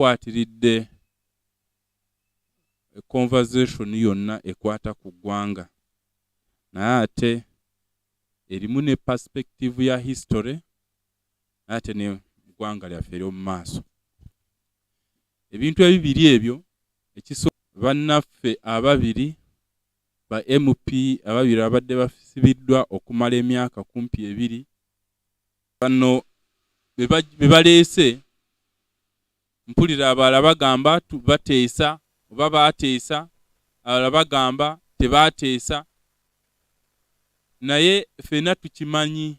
kwatiridde conversation yonna ekwata ku ggwanga naye ate erimu ne perspective ya history ate ne ggwanga lyaffe ery'omu maaso. Ebintu ebibiri ebyo bannaffe ababiri ba MP ababiri abadde basibiddwa okumala emyaka kumpi 2 bano bebaleese mpulira abalala bagamba bateesa oba baateesa abalala bagamba tebaateesa naye ffenna tukimanyi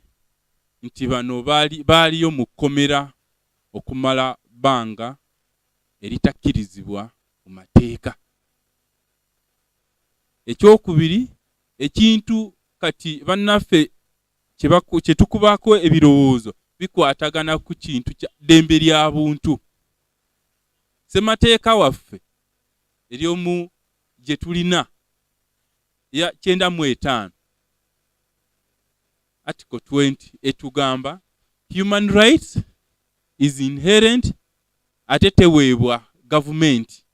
nti bano baaliyo mu kkomera okumala bbanga eritakkirizibwa mu mateeka. Ekyokubiri ekintu kati bannaffe kye tukubako ebirowoozo bikwatagana ku kintu kya ddembe lya buntu. Ssemateeka waffe eryomu gye tulina ya 95 Article 20 etugamba human rights is inherent ate teweebwa gavumenti.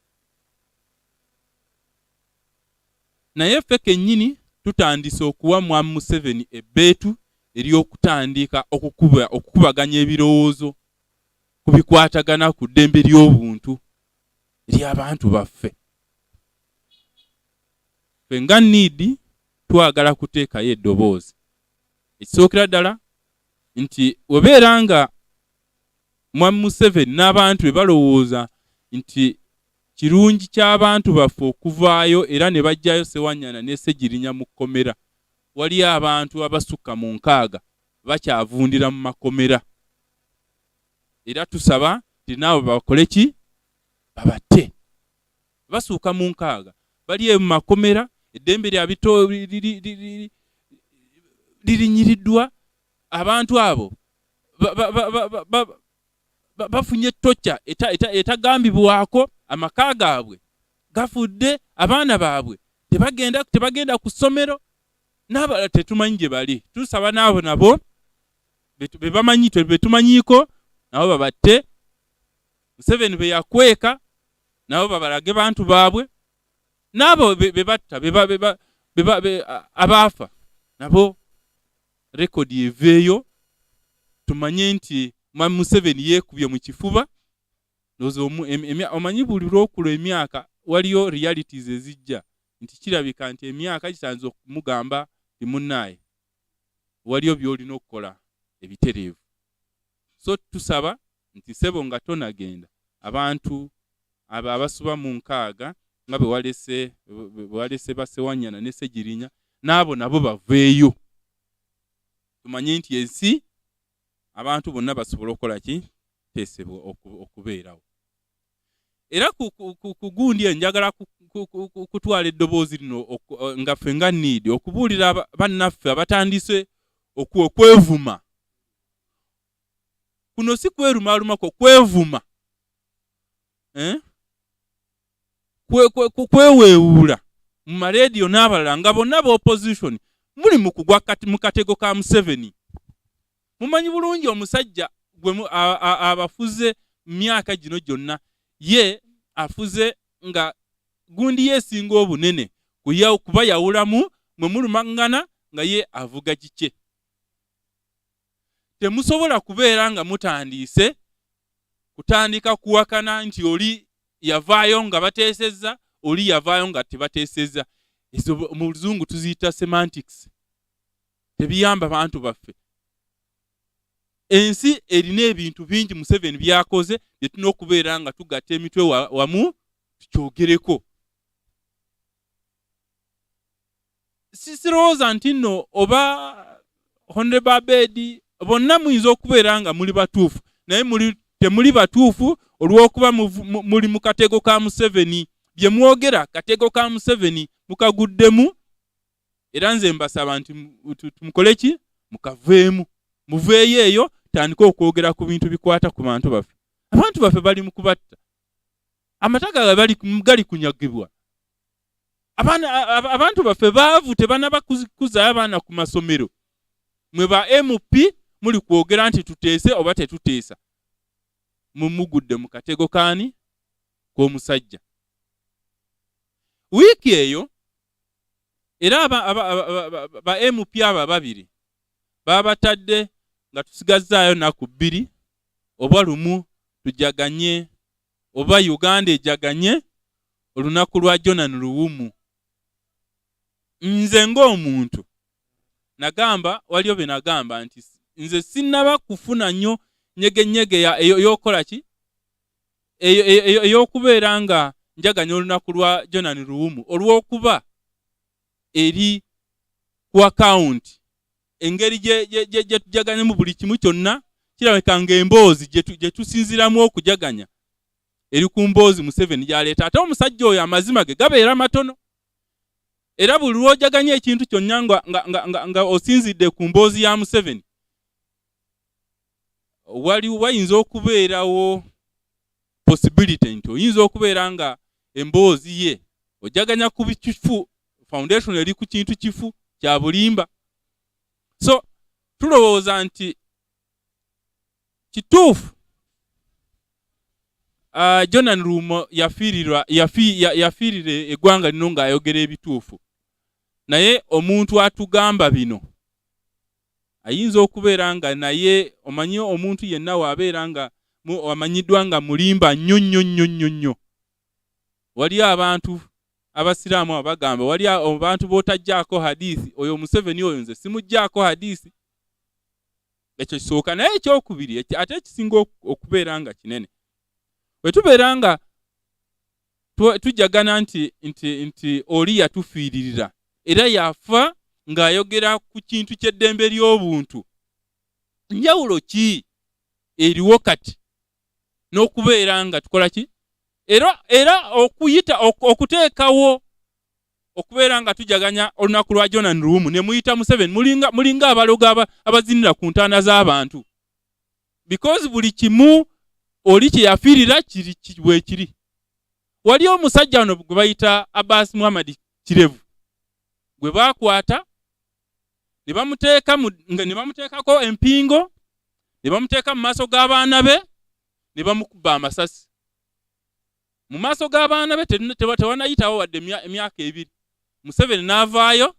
Naye ffe kennyini tutandise okuwa Mwami Museveni ebbeetu ery'okutandika okukubaganya ebirowoozo ku bikwatagana ku ddembe ly'obuntu ery'abantu baffe. Ffe nga NIDI twagala kuteekayo eddoboozi. Ekisookera ddala nti webeera nga Mwami Museveni n'abantu be balowooza nti kirungi ky'abantu baffe okuvaayo era ne bajjayo Ssewanyana ne Ssegirinya mu kkomera, wali abantu abasukka mu 6 bakyavundira mu makomera. Era tusaba nti nabo bakole ki? Babatte. Basuuka mu 6 bali mu makomera, eddembe lya bito lirinyiriddwa, abantu abo bafunye tocha etagambibwako, amaka gaabwe gafudde, abaana baabwe tebagenda ku ssomero, n'abalala tetumanyi gye bali. Tusaba nabo bebamanyi betumanyiiko nabo babatte. Museveni be yakweka nabo babalage bantu baabwe, nabo bebatta abaafa nabo rekodi eveeyo, tumanye nti Mwami Museveni yeekubye mu kifuba. Omanyi buli lw'okula emyaka waliyo realities ezijja nti kirabika nti emyaka kisanze okumugamba nti munnaaye waliyo by'olina okukola ebitereevu. So tusaba nti ssebo nga tonagenda, abantu abo abasuba mu 6 nga bewalese ba Ssewanyana ne Ssegirinya n'abo nabo baveeyo. Tumanye nti ensi abantu bonna basobola okukola ki? Teesebwa okubeerawo. Era ku gundi njagala kutwala eddoboozi lino nga ffe nga NIDI okubuulira bannaffe abatandise okwevuma. Kuno si kwerumaalumako, kwevuma. Kweweewuula mu maleediyo n'abalala nga bonna ba opposition muli mu kugwa mu katego ka Museveni. Mumanyi bulungi omusajja abafuze myaka gino gyonna, ye afuze nga gundi yeesinga obunene kuba yawulamu mwe mulumangana nga ye avuga kike. Temusobola kubeera nga mutandiise kutandika kuwakana nti oli yavaayo nga bateesezza, oli yavaayo nga tebateesezza. Ezo mu Luzungu tuziyita semantics. Tebiyamba bantu baffe. Ensi erina ebintu bingi Museveni byakoze bye tulina okubeera nga tugatta emitwe wamu tukyogereko. Sirowooza nti nno oba Honorable Abedi bonna muyinza okubeera nga muli batuufu, naye temuli batuufu olw'okuba muli mu katego ka Museveni. Bye mwogera katego ka Museveni mukaguddemu, era nze mbasaba nti tumukole ki? Mukaveemu. Muveeyo eyo, tandika okwogera ku bintu bikwata ku bantu baffe. Abantu baffe bali mu kubatta. Amataka gali kunyagibwa. Abantu baffe baavu tebanaba kuzaayo abaana ku masomero. Mwe ba MP muli kwogera nti tuteese oba tetuteesa. Mumugudde mu katego kaani kw'omusajja. Wiiki eyo era ba MP babiri babatadde nga tusigazaayo naku 2 oba lumu tujaganye oba Uganda ejaganye olunaku lwa Jonan Luwumu. Nze ng'omuntu nagamba waliyo be nagamba nti nze sinnaba kufuna nnyo nyege ey'okola ki ey'okubeera nga njaganya olunaku lwa Jonan Luwumu olw'okuba eri ku account engeri gye tujaganyamu buli kimu kyonna kirabika ng'emboozi gye tusinziramu okujaganya eri ku mboozi Museveni gy'aleeta. Ate omusajja oyo amazima ge gabeera matono. Era buli lw'ojaganya ekintu kyonna nga osinzidde ku mboozi ya Museveni, wayinza okubeerawo possibility nti oyinza okubeera nga emboozi ye ojaganya ku bikifu, foundation eri ku kintu kifu kya bulimba. So tulowooza nti kituufu Jonan Luwumu yafiirira eggwanga lino ng'ayogera ebituufu, naye omuntu atugamba bino ayinza okubeera nga naye omanyi omuntu yenna waabeera nga amanyiddwa nga mulimba nnyo. Wali abantu abasiraamu abagamba wali abantu b'otajjaako hadiisi, oyo Museveni oyo nze simugjaako hadiisi. Ekyo kisooka. Naye ekyokubiri ate ekisinga okubeera nga kinene, bwe tubeera nga tujagana nti oli yatufiiririra era yafa ng'ayogera ku kintu ky'eddembe ly'obuntu, njawulo ki eriwo kati n'okubeera nga tukola ki era okuyita okuteekawo okubeera nga tujaganya olunaku lwa Jonan Luwumu ne muyita Museveni mulinga abalogo abazinira ku ntaana z'abantu, because buli kimu oli kye yafiirira bwe kiri. Wali omusajja wano gwe bayita Abbas Muhammad Kirevu gwe baakwata ne bamuteekako empingo, ne bamuteeka mu maaso g'abaana be, ne bamukuba amasasi. Mu maaso g'abaana be tewanayitawo wadde emyaka 2. Museveni n'avaayo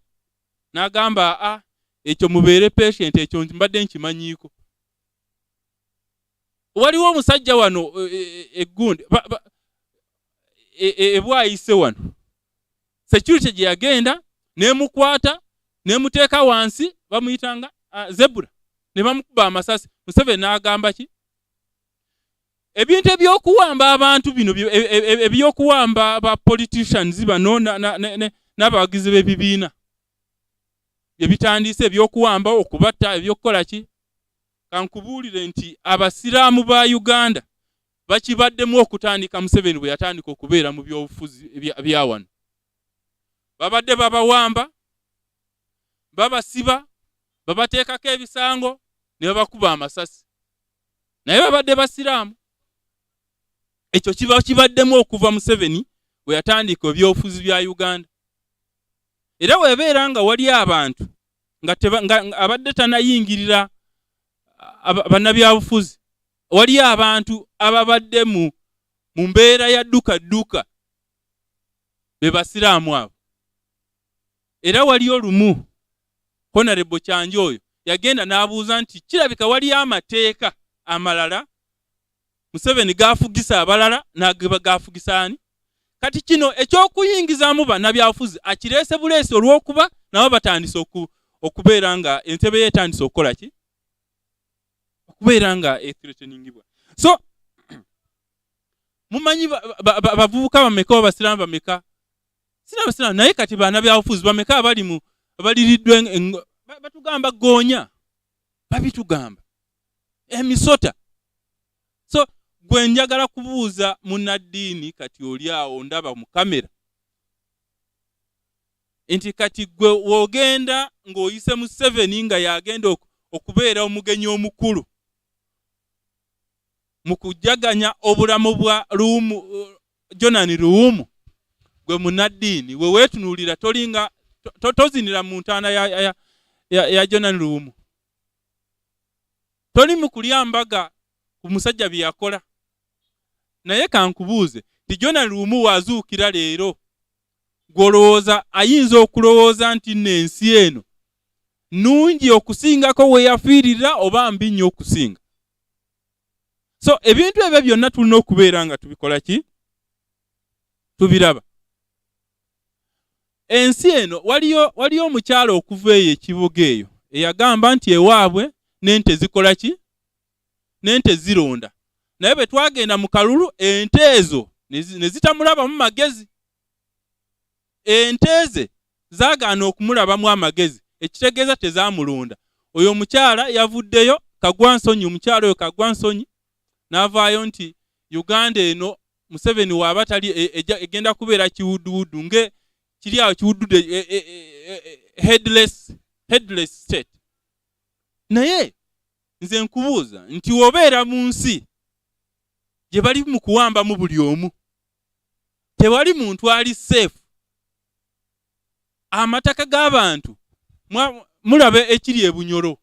n'agamba ekyo mubeere patient, ekyo mbadde nkimanyiiko. Waliwo omusajja wano eggundi ebwayise wano, security gye yagenda n'emukwata n'emuteeka wansi, bamuyitanga Zebra, ne bamukuba amasasi. Museveni n'agamba ki? Ebintu ebyokuwamba abantu bino ebyokuwamba ba politicians bano n'abawagizi b'ebibiina ebitandise ebyokuwamba, okubatta, ebyokukola ki? Kankubuulire nti abasiraamu ba Uganda bakibaddemu okutandika Museveni bwe yatandika okubeera mu byobufuzi bya wano. Babadde babawamba, babasiba, babateekako ebisango, ne babakuba amasasi. Naye babadde basiraamu. Ekyo kibaddemu okuva Museveni bwe yatandika ebyobufuzi bya Uganda. Era webeera nga wali abantu nga abadde tanayingirira bannabyabufuzi, wali abantu ababadde mu mbeera ya dduka be basiraamu abo. Era wali olumu Honorable Kyanja oyo yagenda n'abuuza nti kirabika wali amateeka amalala Museveni gafugisa abalala n'agafugisa ani? Kati kino ekyokuyingizaamu bannabyabufuzi akireese buleesi olw'okuba nabo batandise okubeera nga entebe yeetandise okukola ki? Okubeera nga threateningibwa. So mumanyi bavubuka bameka abasiraamu bameka? Siraba naye kati bannabyabufuzi bameka abaliriddwe batugamba goonya, babitugamba emisota. So gwe njagala kubuuza munnaddiini kati oli awo ndaba mu kamera nti kati gwe wogenda ng'oyise Museveni nga yagenda okubeera omugenyi omukulu mu kujaganya obulamu bwa Jonan Luwumu, gwe munnaddiini we weetunuulira tolinga tozinira mu ntaana ya Jonan Luwumu, toli mu kulya mbaga ku musajja bye yakola. naye kankubuuze tijona lumu wazuukira leero gwolowooza ayinza okulowooza nti n'ensi eno nungi okusingako we yafiirira oba mbi nnyo okusinga. So ebintu ebyo byonna tulina okubeera nga tubikola ki? Tubiraba. Ensi eno waliyo omukyalo okuva eyo ekibuga eyo eyagamba nti ewaabwe n'ente zikola ki? N'ente zironda. Naye bwe twagenda mu kalulu ente ezo ne zitamulabamu magezi. Ente ze zaagaana okumulabamu amagezi, ekitegeeza tezaamulonda. Oyo omukyala yavuddeyo Kagwansonyi, omukyala oyo Kagwansonyi n'avaayo nti Uganda eno Museveni waaba tali egenda kubeera kiwudduwuddu nge kiri awo kiwuddudde headless state. Naye nze nkubuuza nti wobeera mu nsi gye bali mu kuwambamu buli omu, tewali muntu ali safe. Amataka g'abantu mulabe ekiri e Bunyoro,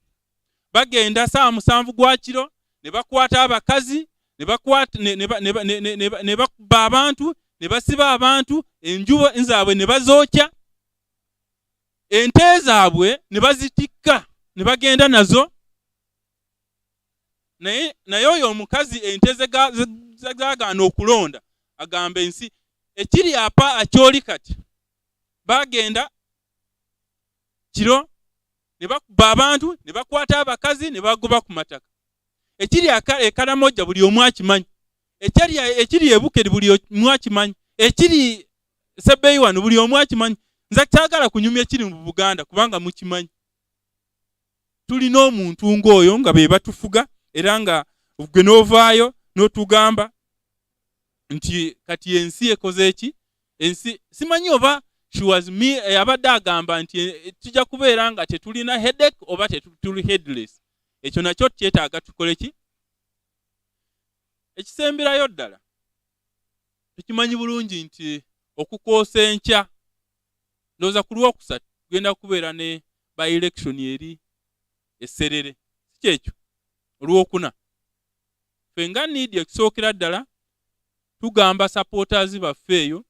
bagenda 7 gwa kiro ne bakwata abakazi ne bakuba abantu ne basiba abantu, enjuba zaabwe ne bazookya, ente zaabwe ne bazitikka ne bagenda nazo. Naye oyo omukazi ente zagaana okulonda agamba ensi ekiri apa akyoli kati bagenda kiro ne bakuba abantu ne bakwata abakazi ne bagoba ku mataka. Ekiri Karamoja buli omu akimanyi, ekiri Ebukeri buli omu akimanyi, ekiri Sebbeyi wano buli omu akimanyi. Nze kyagala kunyumya ekiri mu Buganda kubanga mukimanyi. Tulina omuntu ng'oyo nga be batufuga era nga gwe n'ovaayo n'otugamba nti kati ensi ekoze eki? Ensi simanyi oba she was me abadde agamba nti tujja kubeera nga tetulina headache oba tetuli headless. Ekyo nakyo kyetaaga tukole ki? Ekisemberayo ddala tukimanyi bulungi nti okukoosa enkya ndowooza ku Lwokusatu tugenda kubeera ne by election eri Esserere, si kyekyo? Olwokuna ffe nga need ekisookera ddala tugamba supporters baffe eyo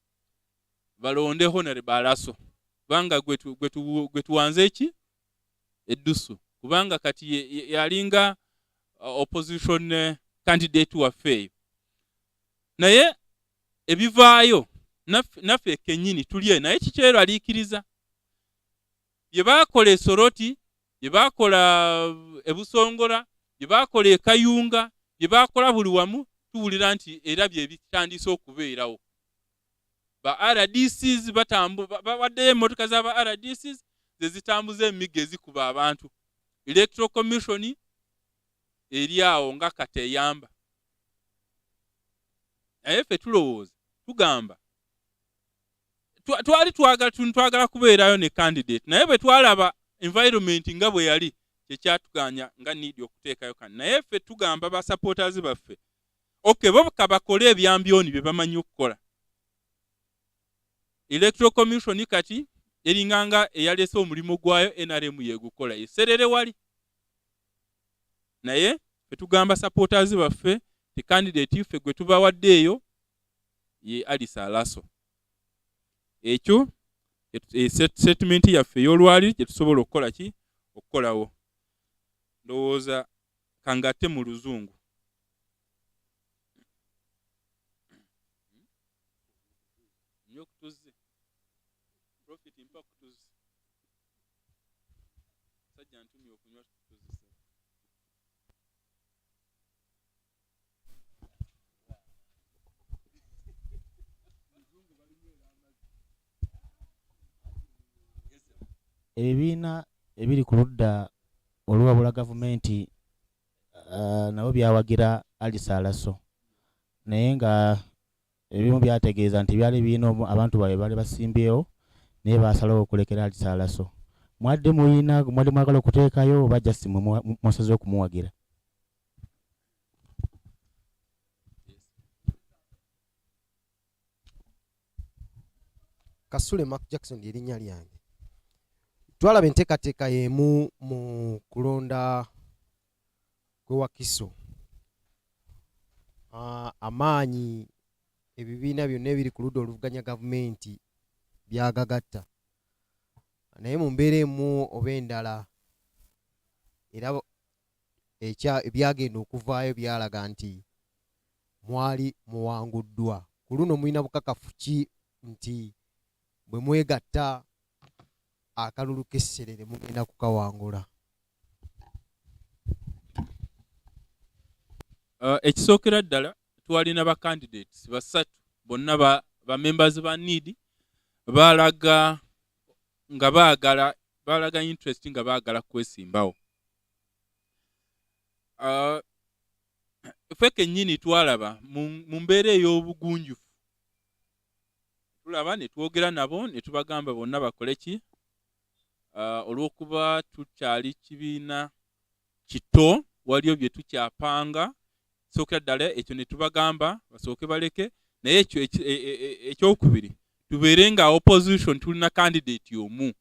balonde Honorable Alaso kubanga gwe tuwanze eki? Eddusu, kubanga kati yalinga opposition candidate waffe eyo. Naye ebivaayo naffe kennyini tulye naye kikyeraliikiriza. Bye baakola e Soroti, bye baakola e Busongola, bye baakola e Kayunga, bye baakola buli wamu tuwulira nti era bye bitandise okubeerawo. Ba RDCs bawaddeyo emmotoka z'aba RDCs ze zitambuza emigga ezikuba abantu. Electoral Commission eri awo nga kateyamba. Naye ffe tulowooza tugamba twali twagala kubeerayo ne candidate, naye bwe twalaba environment nga bwe yali kyekyatuganya nga need okuteekayo kani. Naye ffe tugamba ba supporters baffe okay bo bakole ebyambyoni bye bamanyi okukola. Electoral Commission kati eringanga eyalese omulimu gwayo NRM yegukola Esserere wali. Naye ffe tugamba supporters baffe ti candidate ffe gwe tubawaddeeyo ye Alice Alaso. Ekyo statement yaffe y'olwali gye tusobola okukola ki? Okukolawo. Ndowooza kangate mu Luzungu. Nyo kutuze. Profit mpa kutuze. Sajja ntumi okunywa kutuze. Ebibiina ebiri ku ludda oluwabula gavumenti nabo byawagira Alice Alaso, naye nga ebimu byategeeza nti byali birina abantu baabwe bali basimbyewo naye baasalawo okulekera Alice Alaso. Mwadde mwagala okuteekayo oba just mwasaze okumuwagira? Kasule Mark Jackson erinnya lyange. Twalaba enteekateeka y'emu mu kulonda kwe Wakiso. amaanyi ebibiina byonna ebiri ku ludda oluvuganya gavumenti byagagatta, naye mu mbeera emu oba endala era ebyagenda okuvaayo byalaga nti mwali muwanguddwa. Ku luno mulina bukakafu ki nti bwe mwegatta akalulu k'esserere mugenda kukawangula? Ekisookera ddala twalina ba candidates basatu bonna ba members ba NEED baalaga nga baalaga interest nga baagala kwesimbawo. Ffe kennyini twalaba mu mbeera ey'obugunjufu, tulaba ne twogera nabo ne tubagamba bonna bakole ki, olw'okuba tukyali kibiina kito, waliyo bye tukyapanga. Sookera ddala ekyo ne tubagamba basooke baleke, naye ekyo ekyokubiri tubeere nga opposition tulina candidate omu,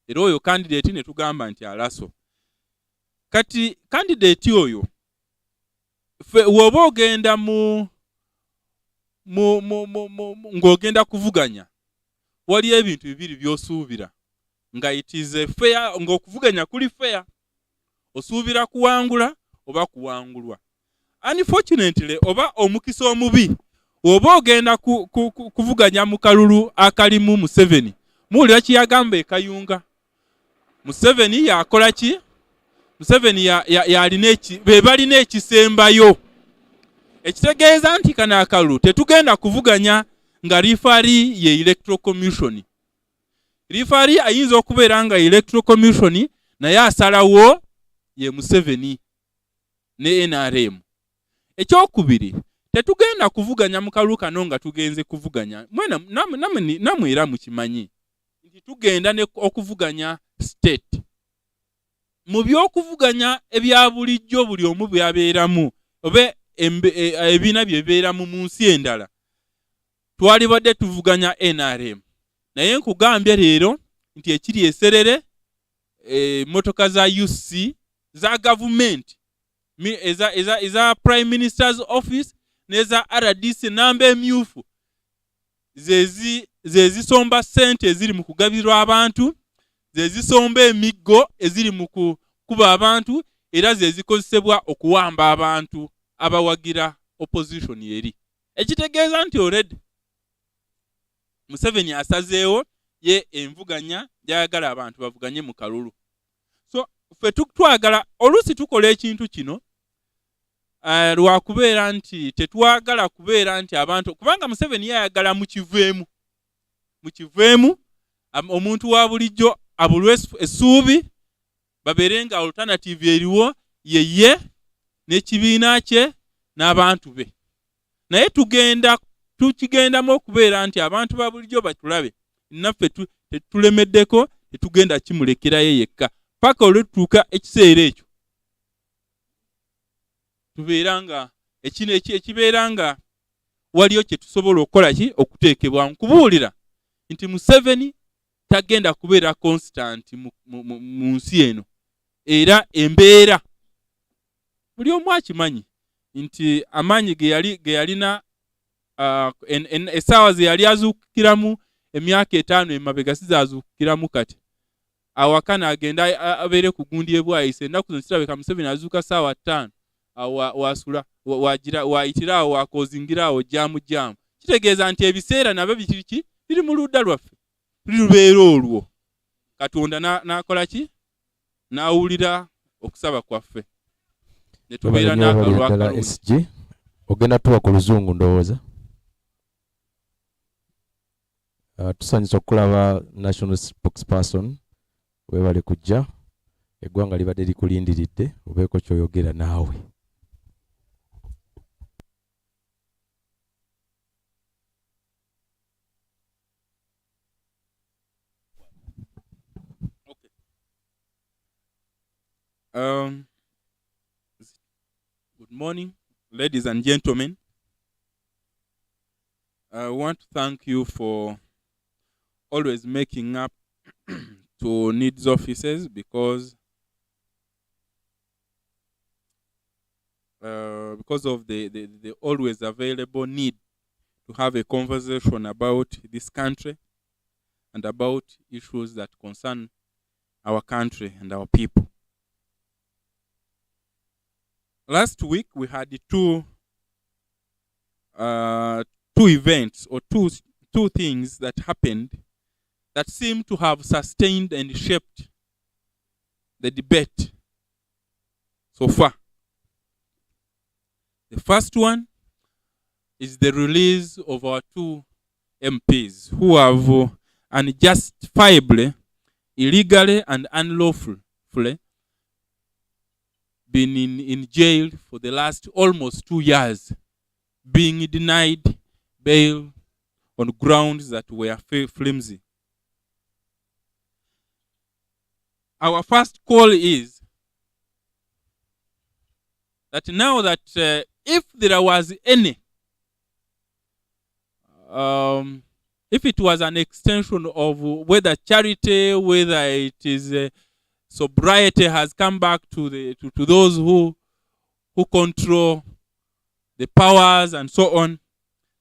era oyo candidate ne tugamba nti alaso. Kati candidate oyo woba ogenda ng'ogenda kuvuganya, waliyo ebintu bibiri by'osuubira nga it is fair, ng'okuvuganya kuli fair, osuubira kuwangula oba kuwangulwa. Unfortunately, oba omukisa omubi, oba ogenda kuvuganya mu kalulu akalimu Museveni, muwulira kiyagamba ekayunga. Museveni yakola ki? Museveni be balina ekisembayo, ekitegeeza nti kano akalulu tetugenda kuvuganya nga rifari ye electoral commission. Rifari ayinza okubeera nga electoral commission naye asalawo ye Museveni ne NRM. Ekyokubiri, tetugenda kuvuganya mu kalulu kano nga tugenze kuvuganya, namwe era mukimanyi nti tugenda okuvuganya state. Mu by'okuvuganya ebya bulijjo buli omu byabeeramu oba ebibiina bye bibeeramu mu nsi endala, twalibadde tuvuganya NRM. Naye nkugambye leero nti ekiri eserere, emmotoka za UC za gavumenti, eza Prime Minister's Office n'eza RDC namba emyufu ze zisomba ssente eziri mu kugabirwa abantu, ze zisomba emiggo eziri mu kuba abantu, era ze zikozesebwa okuwamba abantu abawagira opposition yeri. Ekitegeeza nti already Museveni asazeewo ye envuganya gyayagala abantu bavuganye mu kalulu. So ffe twagala oluusi tukola ekintu kino lwakubeera nti tetwagala kubeera nti abantu, kubanga Museveni yayagala mukiveemu omuntu wa bulijjo abulwe essuubi, babeere nga alternative eriwo yeye n'ekibiina kye n'abantu be. Naye tukigendamu okubeera nti abantu ba bulijjo batulabe, naffe tulemeddeko, tetugenda kimulekerayo yekka paka olwetutuuka ekiseera ekyo tubeera nga ekibeera nga waliyo kye tusobola okukola ki okuteekebwa. Nkubuulira nti Museveni tagenda kubeera constant mu nsi eno, era embeera buli omu akimanyi nti amaanyi ge yalina essaawa ze yali azuukukiramu emyaka 5 emabega sizazuukukiramu kati. Awakana agenda abeere ku gundi ebwayise, ennaku zino kirabika Museveni azuuka ssaawa 5 wasula wayitira awo wakozingira awo jaamu. Kitegeeza nti ebiseera nabyo biri mu ludda lwaffe, tuli lubeera olwo. Katonda n'akola ki? N'awulira okusaba kwaffe ne tubeera n'akalulu akalungi. Ogenda tuba ku luzungu ndowooza. Tusanyusa okulaba national spokesperson webale kujja, eggwanga libadde likulindiridde obeeko ky'oyogera naawe. Good morning, ladies and gentlemen. I want to thank you for always making up to needs officers, because because of the always available need to have a conversation about this country and about issues that concern our country and our people. Last week we had two events or two things that happened that seem to have sustained and shaped the debate so far. The first one is the release of our two MPs who have unjustifiably, illegally and unlawfully been in jail for the last almost 2 years, being denied bail on grounds that were flimsy. Our first call is that now that if there was any, if it was an extension of whether charity, whether it is sobriety has come back to those who control the powers and so on,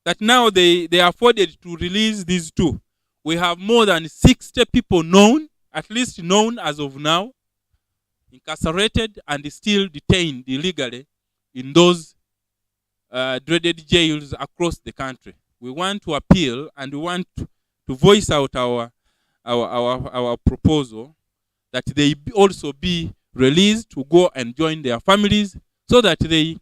that now they are afforded to release these two. We have more than 60 people known, at least known as of now, incarcerated and still detained illegally in those dreaded jails across the country. We want to appeal and we want to voice out our proposal that they also be released to go and join their families so that they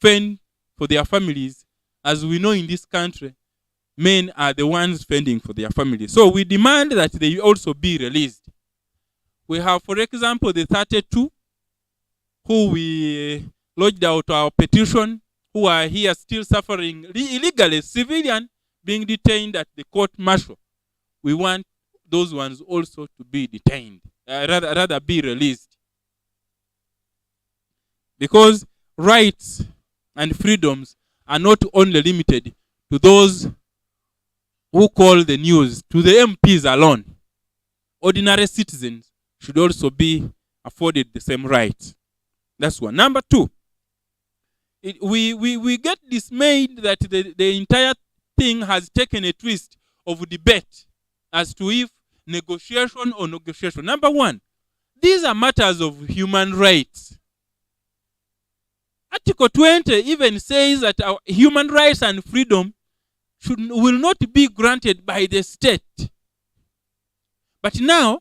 fend for their families. As we know in this country, men are the ones fending for their families. So we demand that they also be released. We have, for example, the 32 who we lodged out our petition, who are here still suffering illegally, civilian being detained at the court martial. We want those ones also to be detained, rather be released. Because rights and freedoms are not only limited to those who call the news, to the MPs alone. Ordinary citizens should also be afforded the same rights. That's one. Number two, we get dismayed that the entire thing has taken a twist of debate as to if negotiation or negotiation. Number one, these are matters of human rights. Article 20 even says that our human rights and freedom will not be granted by the state. But now,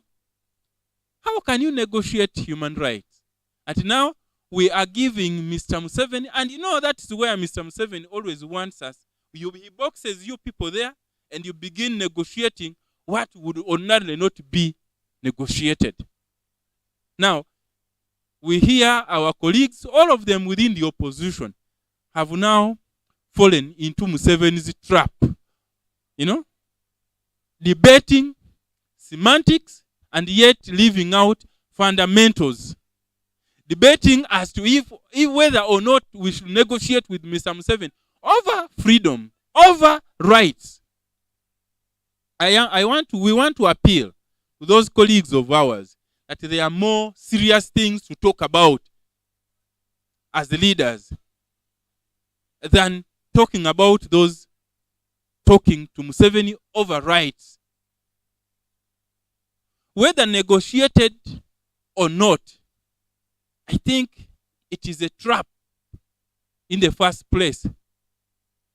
how can you negotiate human rights? And now, we are giving Mr. Museveni, and you know that's where Mr. Museveni always wants us. He boxes you people there, and you begin negotiating what would ordinarily not be negotiated. Now, we hear our colleagues, all of them within the opposition, have now fallen into Museveni's trap. You know? Debating semantics and yet leaving out fundamentals. Debating as to if whether or not we should negotiate with Mr. Museveni over freedom, over rights. We want to appeal to those colleagues of ours that there are more serious things to talk about as the leaders than talking about those talking to Museveni over rights. Whether negotiated or not, I think it is a trap in the first place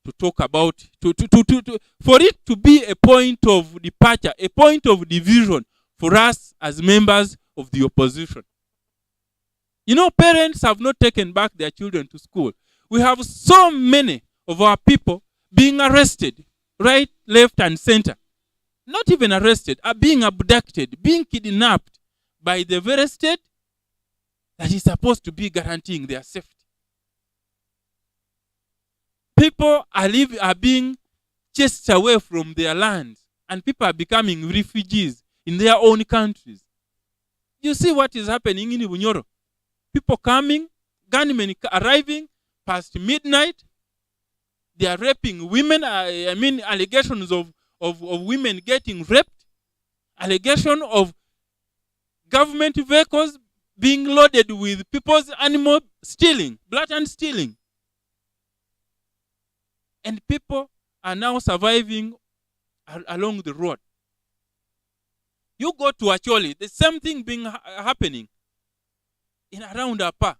to talk about, for it to be a point of departure, a point of division for us as members of the opposition. You know, parents have not taken back their children to school. We have so many of our people being arrested, right, left, and center. Not even arrested, are being abducted, being kidnapped by the very state that is supposed to be guaranteeing their safety. People are being chased away from their lands, and people are becoming refugees in their own countries. You see what is happening in Bunyoro. People coming, gunmen arriving past midnight. They are raping women. Allegations of women getting raped. Allegation of government vehicles being loaded with people's animal stealing, blatant stealing. And people are now surviving along the road. You go to Acholi, the same thing being happening in around Apa,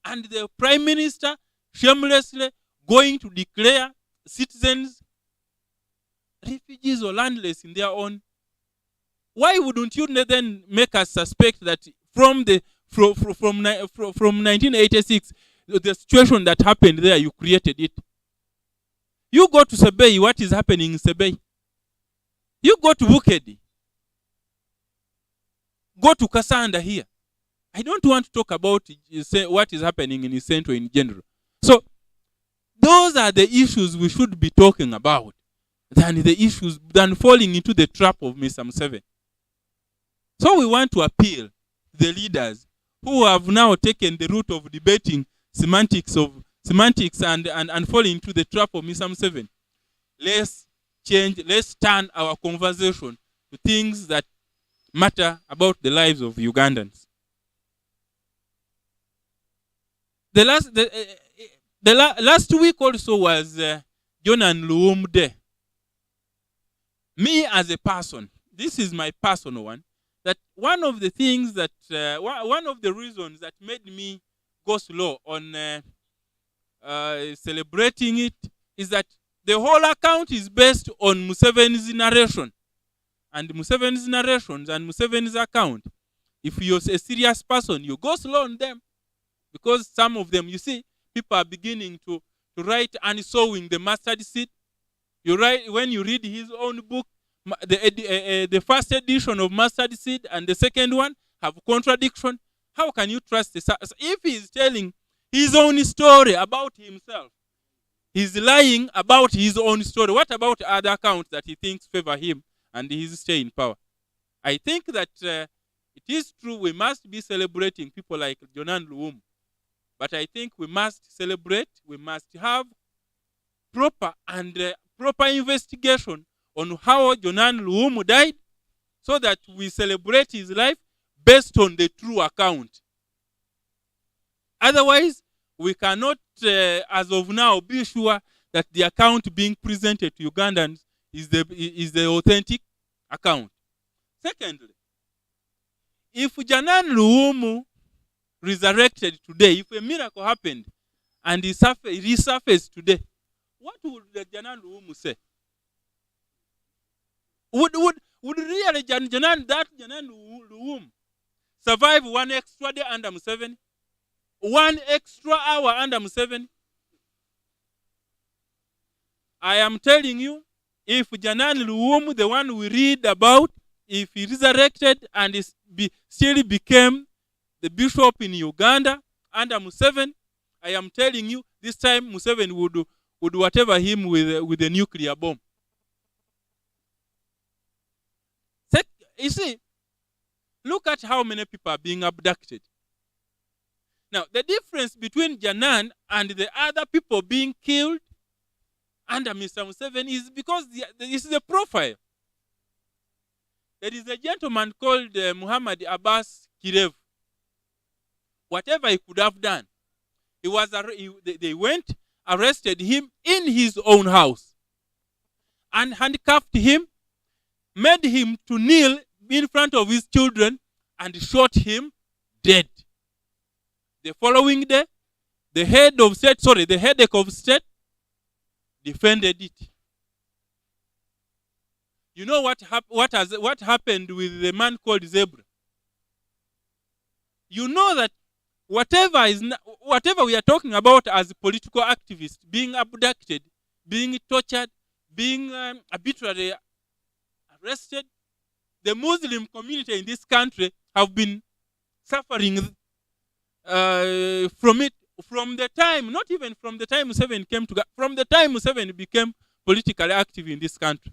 and the Prime Minister shamelessly going to declare citizens refugees or landless in their own. Why wouldn't you then make us suspect that from 1986, the situation that happened there, you created it? You go to Sebei, what is happening in Sebei? You go to Bukedi. Go to Kasanda here. I don't want to talk about what is happening in Central in general. So, those are the issues we should be talking about than falling into the trap of Mr. Museveni. So we want to appeal to the leaders who have now taken the route of debating semantics and falling into the trap of Mr. Museveni. Let's turn our conversation to things that matter about the lives of Ugandans. The last week also was John and Luum Day. Me as a person, this is my personal one, that one of the things that, one of the reasons that made me go slow on celebrating it is that the whole account is based on Museveni's narration. And Museveni's narrations and Museveni's account, if you're a serious person, you go slow on them. Because some of them, you see, people are beginning to write and sowing the mustard seed. When you read his own book, the first edition of Mustard Seed and the second one have contradiction. How can you trust this? If he is telling his own story about himself, he's lying about his own story. What about other accounts that he thinks favor him and his stay in power? I think that it is true we must be celebrating people like Jonan Luum. But I think we must celebrate, we must have proper investigation on how Jonan Luum died, so that we celebrate his life based on the true account. Otherwise, we cannot, as of now, be sure that the account being presented to Ugandans is the authentic account. Secondly, if Jonan Luum resurrected today, if a miracle happened and he resurfaced today, what would the Jonan Luum say? Would really Jonan Luum survive one extra day under Museveni? 1 extra hour under Museveni? I am telling you, if Jonan Luum, the one we read about, if he resurrected and still became the bishop in Uganda under Museveni, I am telling you, this time Museveni would whatever him with a nuclear bomb. You see, look at how many people are being abducted. Now, the difference between Janan and the other people being killed under Mr. Museveni is because this is a profile. There is a gentleman called Muhammad Abbas Kirev. Whatever he could have done, they went, arrested him in his own house, and handcuffed him, made him to kneel in front of his children, and shot him dead. The following day, the headache of state defended it. You know what happened with the man called Zebra? You know that whatever we are talking about as political activists being abducted, being tortured, being arbitrarily arrested, the Muslim community in this country have been suffering from it from the time, not even from the time Museveni came to, from the time Museveni became politically active in this country.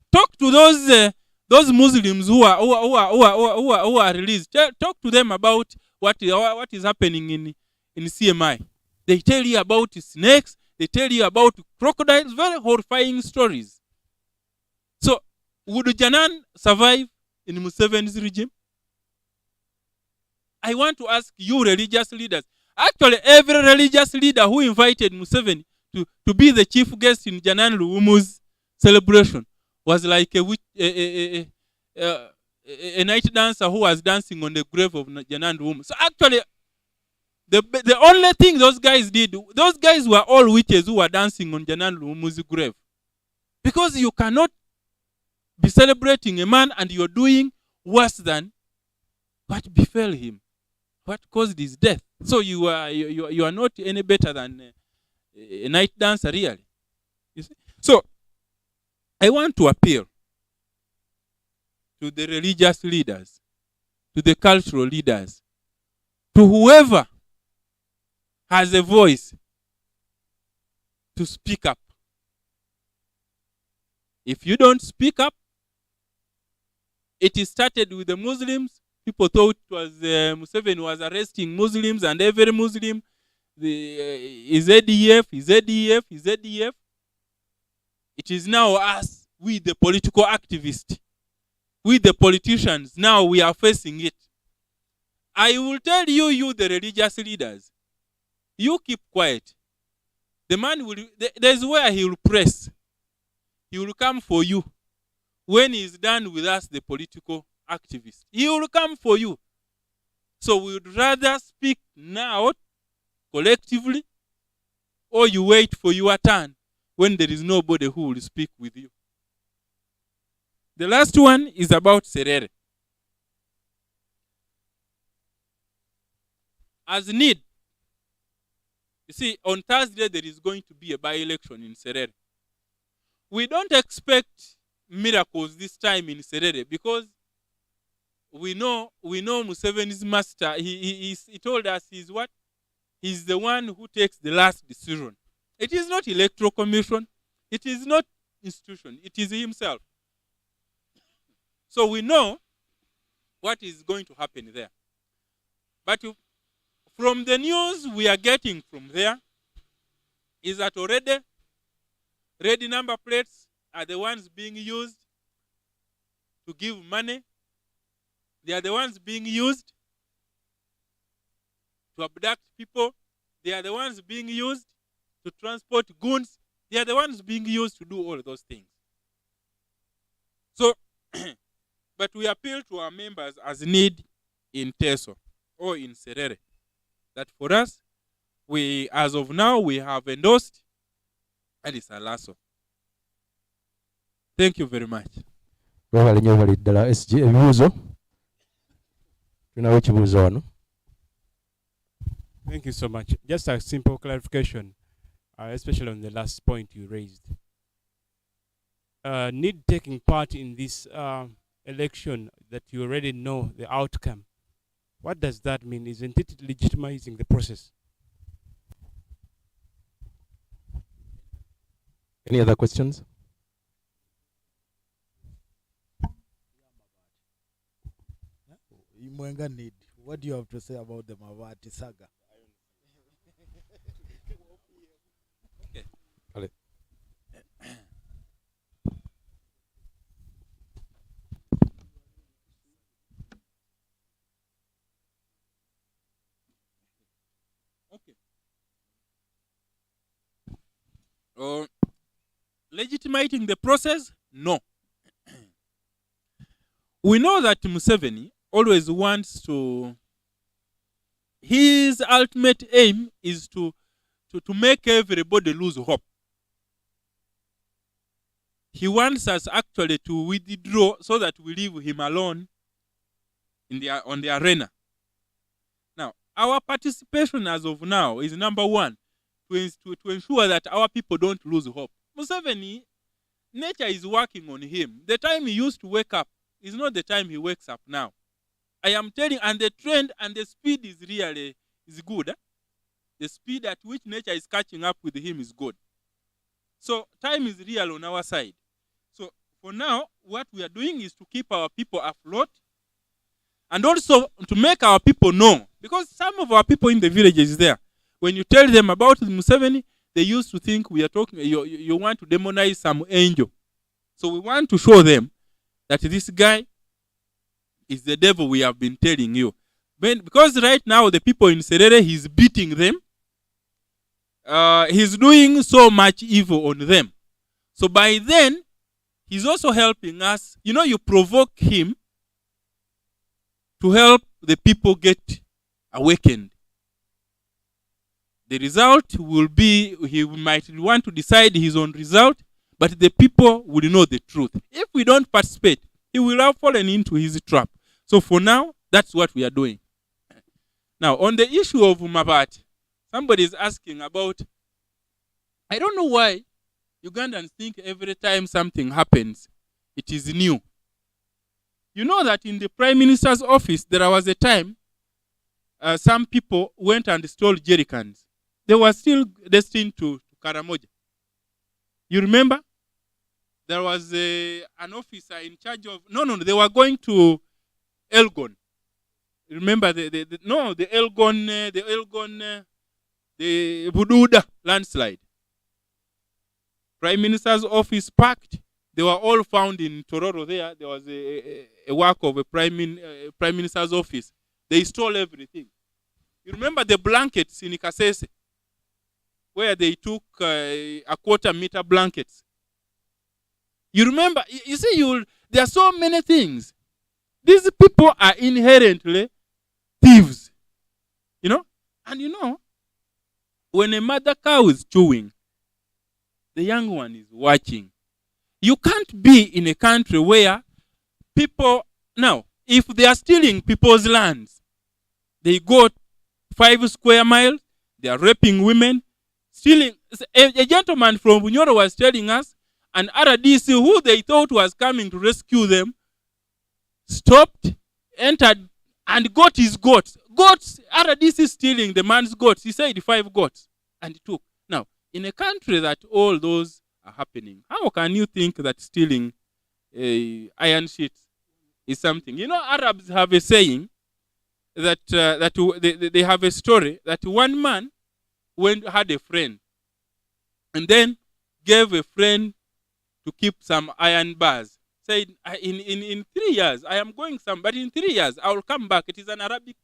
Talk to those Muslims who are released. Talk to them about what is happening in CMI. They tell you about snakes. They tell you about crocodiles. Very horrifying stories. So, would Janan survive in Museveni's regime? I want to ask you religious leaders. Actually, every religious leader who invited Museveni to be the chief guest in Janan Luwumu's celebration was like a night dancer who was dancing on the grave of Janan Luwumu. So actually, the only thing those guys did, those guys were all witches who were dancing on Janan Luwumu's grave. Because you cannot be celebrating a man and you're doing worse than what befell him, what caused his death. So you are not any better than a night dancer, really. You see? So I want to appeal to the religious leaders, to the cultural leaders, to whoever has a voice to speak up. If you don't speak up, it started with the Muslims. People thought it was Museveni was arresting Muslims, and every Muslim is ADF, is ADF, is ADF. It is now us, we the political activists, we the politicians, now we are facing it. I will tell you the religious leaders, you keep quiet. The man will, there's where he will press. He will come for you. When he's done with us, the political activists, he will come for you. So we would rather speak now, collectively, or you wait for your turn when there is nobody who will speak with you. The last one is about Serere. As need, you see, on Thursday there is going to be a by-election in Serere. We don't expect miracles this time in Serere because we know Museveni's master. He told us he's what? He's the one who takes the last decision. It is not electoral commission. It is not institution. It is himself. So we know what is going to happen there. But from the news we are getting from there is that already red number plates are the ones being used to give money. They are the ones being used to abduct people. They are the ones being used to transport goods. They are the ones being used to do all those things. So, but we appeal to our members as need in Teso or in Serere, that for us, we, as of now, we have endorsed Alice Alaso. Thank you very much. SG ebibuuzo tunawo ekibuuzo wano. Thank you so much. Just a simple clarification, especially on the last point you raised. Need taking part in this election that you already know the outcome. What does that mean? Isn't it legitimizing the process? Any other questions? Mwenga need. What do you have to say about the Mavati saga? Okay. Legitimating the process? No. We know that Museveni always wants to, his ultimate aim is to make everybody lose hope. He wants us actually to withdraw so that we leave him alone on the arena. Now, our participation as of now is number one, to ensure that our people don't lose hope. Museveni, nature is working on him. The time he used to wake up is not the time he wakes up now. I am telling, and the trend and the speed is really good. The speed at which nature is catching up with him is good. So time is real on our side. So for now, what we are doing is to keep our people afloat and also to make our people know. Because some of our people in the villages there, when you tell them about Museveni, they used to think we are talking, you want to demonize some angel. So we want to show them that this guy is the devil we have been telling you. because right now the people in Serere, he's beating them. He's doing so much evil on them. So by then, he's also helping us. You know, you provoke him to help the people get awakened. The result will be, he might want to decide his own result, but the people will know the truth. If we don't participate, he will have fallen into his trap. So for now, that's what we are doing. Now, on the issue of Mabati, somebody is asking about, I don't know why Ugandans think every time something happens, it is new. You know that in the Prime Minister's office, there was a time some people went and stole jerry cans. They were still destined to Karamoja. You remember? There was an officer in charge of, they were going to Elgon. Remember the Elgon, the Bududa landslide. Prime Minister's office packed. They were all found in Tororo there. There was a work of a Prime Minister's office. They stole everything. You remember the blankets in Ikasese, where they took a quarter-meter blankets. You remember, you see, there are so many things. These people are inherently thieves. You know? And you know, when a mother cow is chewing, the young one is watching. You can't be in a country where people, now, if they are stealing people's lands, they go 5 square miles, they are raping women, stealing. A gentleman from Bunyoro was telling us, an RDC who they thought was coming to rescue them, stopped, entered, and got his goats. Goats, RDC stealing the man's goats. He said 5 goats, and he took. Now, in a country that all those are happening, how can you think that stealing iron sheets is something? You know, Arabs have a saying that they have a story that one man had a friend and then gave a friend to keep some iron bars. Said, in 3 years, I am going but in 3 years, I will come back. It is an Arabic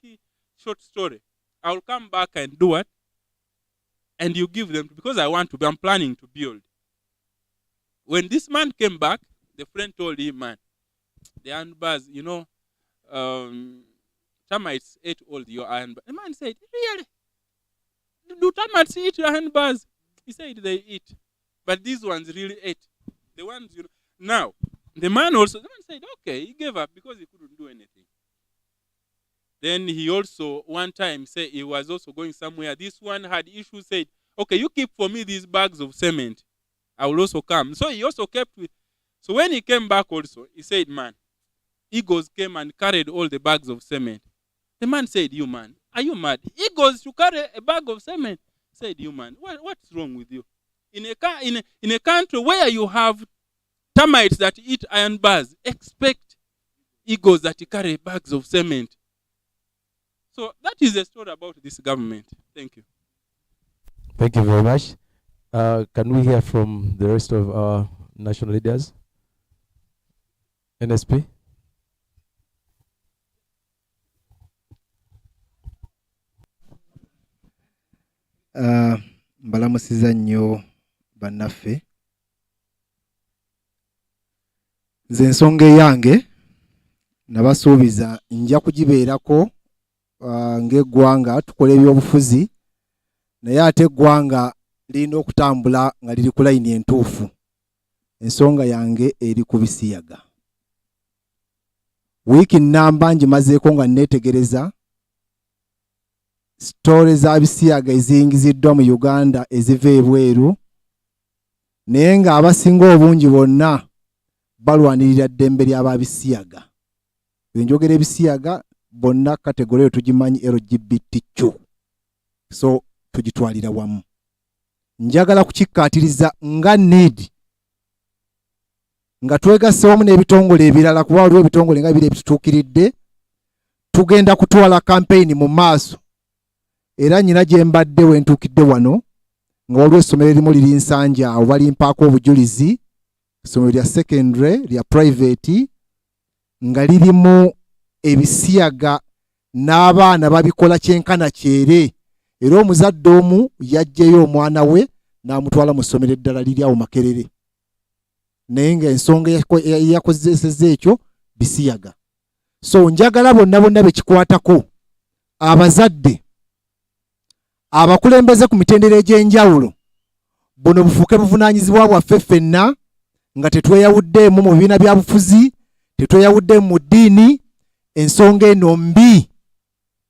short story. I will come back and do it. And you give them, because I'm planning to build. When this man came back, the friend told him, man, the iron bars, you know, termites ate all your iron bars. The man said, really? Do termites eat iron bars? He said they eat. But these ones really ate. The ones, you know. Now, the man said, okay, he gave up because he couldn't do anything. Then he also, one time, said he was also going somewhere. This one had issues, said, okay, you keep for me these bags of cement. I will also come. So he also kept with. So when he came back also, he said, man, eagles came and carried all the bags of cement. The man said, you man, are you mad? Eagles to carry a bag of cement? Said, you man, what's wrong with you? In a country where you have termites that eat iron bars, expect eagles that carry bags of cement. So that is the story about this government. Thank you. Thank you very much. Can we hear from the rest of our national leaders? NSP? Mbalamusiza nnyo bannaffe. Nze ensonga eyange nabasuubiza nja kugibeerako ng'eggwanga tukola ebyobufuzi, naye ate eggwanga lirina okutambula nga liri ku layini entuufu. Ensonga yange eri ku bisiyaga. Wiiki nnamba ngimazeeko nga neetegereza story za bisiyaga eziyingiziddwa mu Uganda eziva ebweru, naye nga abasinga obungi bonna balwanirira ddembe ly'ababisiyaga. Bwenjogera ebisiyaga bonna kategori tugimanyi LGBTQ. So tugitwalira wamu. Njagala kukikkaatiriza nga need nga twegasse wamu n'ebitongole ebirala, kuba waliwo ebitongole nga biri ebitutuukiridde, tugenda kutwala campaign mu maaso. Era nyina gye mbadde we ntuukidde wano nga waliwo essomero erimu liri Nsanja awo balimpaako obujulizi, essomero lya secondary lya private nga lirimu ebisiyaga n'abaana babikola kyenkana kyere, era omuzadde omu yajjeyo omwana we n'amutwala mu ssomero eddala liri awo Makerere, naye ng'ensonga eyakozesezza ekyo bisiyaga. So njagala bonna bekikwatako, abazadde, abakulembeze ku mitendera egy'enjawulo, buno bufuuke buvunaanyizibwa bwaffe ffenna, nga tetweyawuddeemu mu bibiina bya bufuzi, tetweyawuddeemu mu ddiini. Ensonga eno mbi,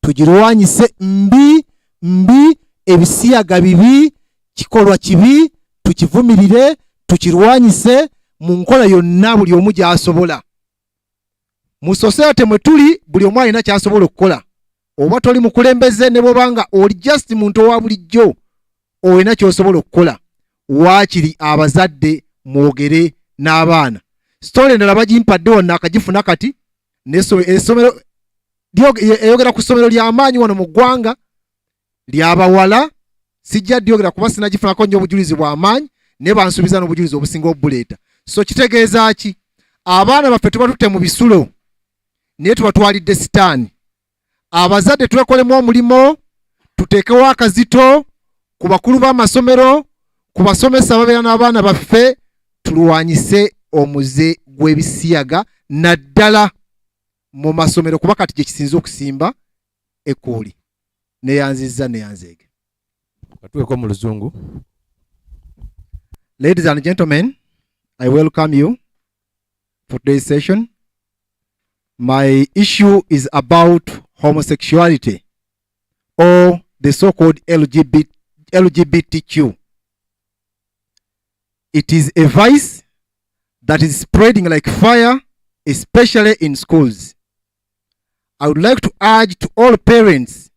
tugirwanyise. Mbi, ebisiyaga bibi, kikolwa kibi, tukivumirire, tukirwanyise mu nkola yonna buli omu gy'asobola. Mu society mwe tuli, buli omu alina ky'asobola okukola. Oba toli mukulembeze, ne bw'obanga oli just muntu owa bulijjo, olina ky'osobola okukola. Waakiri abazadde mwogere n'abaana. Story endala bagimpadde wonna akagifuna kati, essomero eyogera ku ssomero ly'amaanyi wano mu ggwanga ly'abawala. Sijja dyogera kuba sinagifunako nnyo obujulizi bw'amaanyi, naye bansuubiza n'obujulizi obusinga obuleeta. So kitegeeza ki? Abaana baffe tuba tutte mu bisulo, naye tubatwalidde sitaani. Abazadde twekolemu omulimo, tuteekewo akazito ku bakulu b'amasomero, ku basomesa ababeera n'abaana baffe, tulwanyise omuze gw'ebisiyaga naddala mu masomero, kuba kati gye kisinze okusimba ekkooli. Neyanzizza neyanzeege. Katuweko mu Luzungu. Ladies and gentlemen, I welcome you for today's session. My issue is about homosexuality, or the so-called LGBTQ. It is a vice that is spreading like fire, especially in schools. I would like to urge to all parents,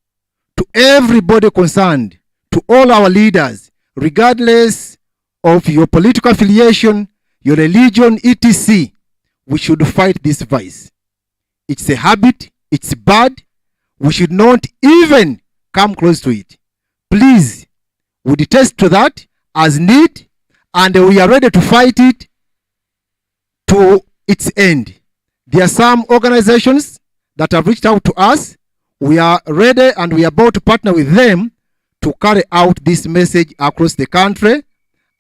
to everybody concerned, to all our leaders, regardless of your political affiliation, your religion, etc., we should fight this vice. It's a habit, it's bad, we should not even come close to it. Please, we detest to that as need, and we are ready to fight it to its end. There are some organizations that have reached out to us. We are ready and we are about to partner with them to carry out this message across the country.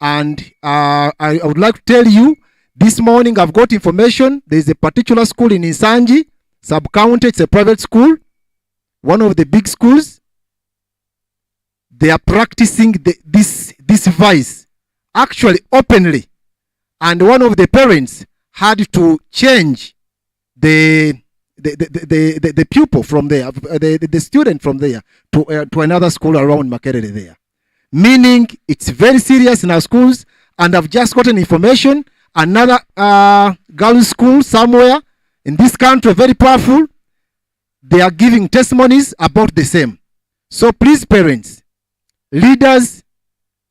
And I would like to tell you, this morning I've got information. There is a particular school in Insanji, sub-county. It's a private school, one of the big schools. They are practicing this vice, actually openly. And one of the parents had to change the pupil from there, the student from there to another school around Makerere there. Meaning it's very serious in our schools, and I've just gotten information, another girls' school somewhere in this country, very powerful, they are giving testimonies about the same. So please, parents, leaders,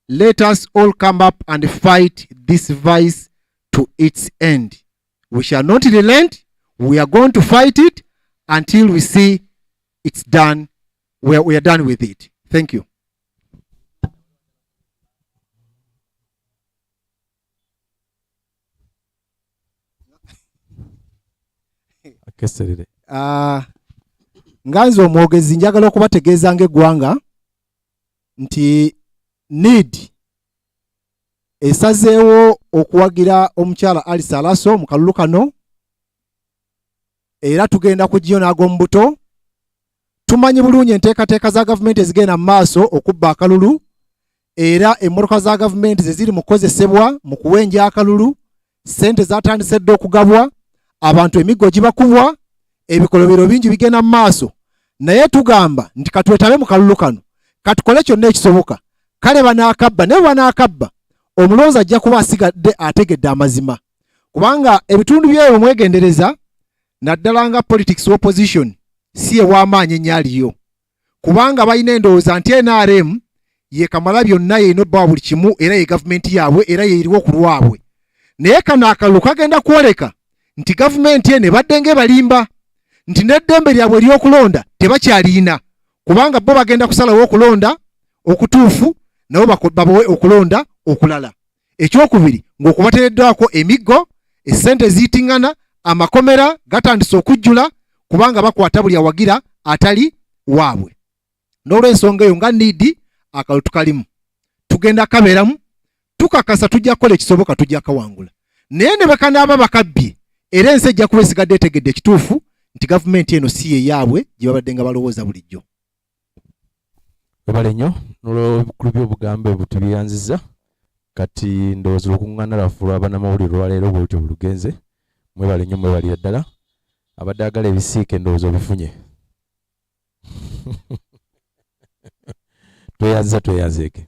let us all come up and fight this vice to its end. We shall not relent. We are going to fight it until we see it's done, where we are done with it. Thank you. Nganze omwogezi njagala okubategeeza ng'eggwanga nti need esazeewo okuwagira omukyala Alice Alaso mu kalulu kano, era tugenda kugiyo n'ag'omu buto. Tumanyi bulungi enteekateeka za gavumenti ezigenda mu maaso okubba akalulu, era emmotoka za gavumenti ze ziri mu kukozesebwa mu kuwenja akalulu, ssente zatandise dda okugabwa, abantu emiggo gibakubwa, ebikolobero bingi bigenda mu maaso. Naye tugamba nti katwetabe mu kalulu kano, katukole kyonna ekisoboka. Kale banaakabba, naye banaakabba, omulonzi ajja kuba asigadde ategedde amazima. Kubanga ebitundu byeyo omwegendereza, naddala nga politics opposition, si ew'amaanyi ennyo aliyo. Kubanga balina endowooza nti NRM ye kamala byonna, ye inobba buli kimu, era ye gavumenti yaabwe, era ye eriwo ku lwabwe. Naye kano akalulu kagenda kwoleka nti gavumenti eno ebadde ng'ebalimba, nti n'eddembe lyabwe ery'okulonda tebakyalina, kubanga bo bagenda kusalawo okulonda okutuufu, nabo babawe okulonda okulala. Ekyokubiri ng'okubateereddwako emiggo, essente ziyitingana, amakomera gatandise okujjula, kubanga bakwata buli awagira atali waabwe. N'olw'ensonga eyo nga niidi akalulu tukalimu, tugenda kabeeramu, tukakasa tujja kukola ekisoboka, tujja kawangula. Naye ne bakanaaba bakabbye era ensi ejja kuba esigadde etegedde ekituufu nti gavumenti eno si ye yaabwe gye babadde nga balowooza bulijjo. Webale nnyo n'olw'obukulu by'obugambe obutubyanziza. Kati ndowooza olukuŋŋaana lwaffe olw'abannamawulire olwaleero bw'olutyo bulugenze. Mwebale nnyo, mwebalira ddala. Abadde agala ebisiike ndowooza obifunye. Tweyanziza tweyanzeeke.